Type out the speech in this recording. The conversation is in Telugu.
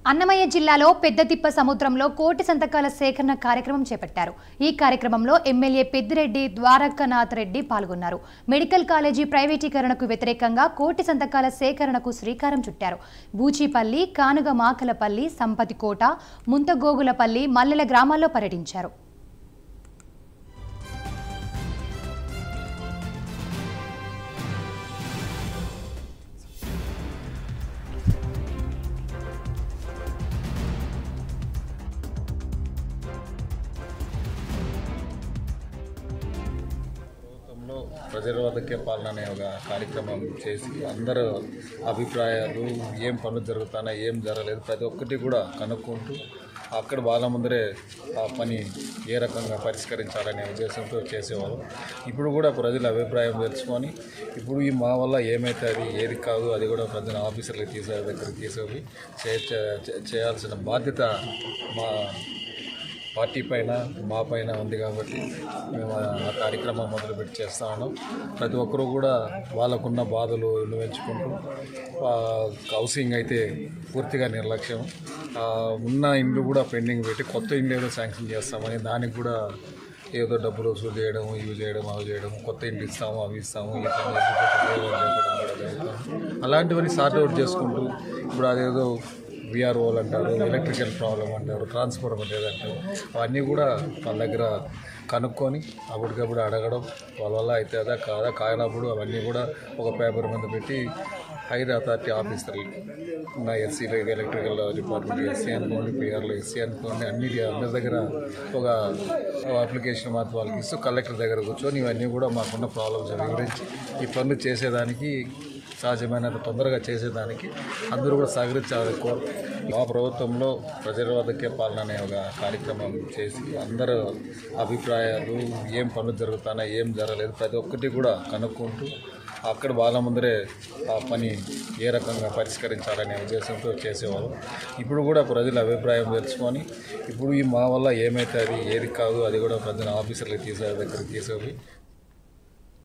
అన్నమయ్య జిల్లాలో పెద్దతిప్ప సముద్రంలో కోటి సంతకాల సేకరణ కార్యక్రమం చేపట్టారు. ఈ కార్యక్రమంలో ఎమ్మెల్యే పెద్దిరెడ్డి ద్వారకనాథ్ రెడ్డి పాల్గొన్నారు. మెడికల్ కాలేజీ ప్రైవేటీకరణకు వ్యతిరేకంగా కోటి సంతకాల సేకరణకు శ్రీకారం చుట్టారు. బూచిపల్లి, కానుగమాకలపల్లి, సంపతికోట, ముంతగోగులపల్లి, మల్లెల గ్రామాల్లో పర్యటించారు. ప్రజారోధక పాలన అనే ఒక కార్యక్రమం చేసి అందరూ అభిప్రాయాలు ఏం పనులు జరుగుతున్నాయి, ఏం జరగలేదు, ప్రతి ఒక్కటి కూడా కనుక్కుంటూ అక్కడ వాళ్ళ ముందరే ఆ పని ఏ రకంగా పరిష్కరించాలనే ఉద్దేశంతో చేసేవాళ్ళు. ఇప్పుడు కూడా ప్రజల అభిప్రాయం తెలుసుకొని ఇప్పుడు ఈ మా వల్ల ఏమవుతుంది, ఏది కాదు, అది కూడా ప్రజల ఆఫీసర్లకు దగ్గరికి తీసుకొని చేయాల్సిన బాధ్యత మా పార్టీ పైన, మా పైన ఉంది. కాబట్టి మేము ఆ కార్యక్రమం మొదలుపెట్టి చేస్తూ ఉన్నాం. ప్రతి ఒక్కరూ కూడా వాళ్ళకున్న బాధలు విన్నవించుకుంటూ, హౌసింగ్ అయితే పూర్తిగా నిర్లక్ష్యం, ఉన్న ఇండ్లు కూడా పెండింగ్ పెట్టి కొత్త ఇండ్లు ఏదో శాంక్షన్ చేస్తామని దానికి కూడా ఏదో డబ్బులు వసూలు చేయడం, ఇవి చేయడం, అవి చేయడం, కొత్త ఇండ్లు ఇస్తాము, అవి ఇస్తాము, ఈ అలాంటివన్నీ సార్ట్అవుట్ చేసుకుంటూ ఇప్పుడు అదేదో విఆర్ఓలు అంటారు, ఎలక్ట్రికల్ ప్రాబ్లం అంటారు, ట్రాన్స్ఫార్మర్ అంటారు, అవన్నీ కూడా వాళ్ళ దగ్గర కనుక్కొని అప్పటికప్పుడు అడగడం, వాళ్ళ వల్ల అయితే అదా కాదా కానప్పుడు అవన్నీ కూడా ఒక పేపర్ మీద పెట్టి హైర్ అథారిటీ ఆఫీసర్లు ఉన్న ఎస్సీలో ఎలక్ట్రికల్ డిపార్ట్మెంట్ ఎస్సీ అనుకోండి, పిఆర్లో ఎస్సీ అనుకోండి, అందరి దగ్గర ఒక అప్లికేషన్ మాత్రం వాళ్ళకి ఇస్తూ కలెక్టర్ దగ్గర కూర్చొని ఇవన్నీ కూడా మాకున్న ప్రాబ్లమ్స్ వివరించి ఈ పనులు చేసేదానికి సహజమైనంత తొందరగా చేసేదానికి అందరూ కూడా సహకరించాలని కోరు. మా ప్రభుత్వంలో ప్రజారోధక పాలన అనే ఒక కార్యక్రమం చేసి అందరూ అభిప్రాయాలు ఏం పనులు జరుగుతున్నాయి, ఏం జరగలేదు, ప్రతి ఒక్కటి కూడా కనుక్కుంటూ అక్కడ వాళ్ళ ముందరే ఆ పని ఏ రకంగా పరిష్కరించాలనే ఉద్దేశంతో చేసేవాళ్ళు. ఇప్పుడు కూడా ప్రజల అభిప్రాయం తెలుసుకొని ఇప్పుడు ఈ మా వల్ల ఏమవుతుంది, ఏది కాదు, అది కూడా ప్రజల ఆఫీసర్లకు దగ్గరికి తీసుకొని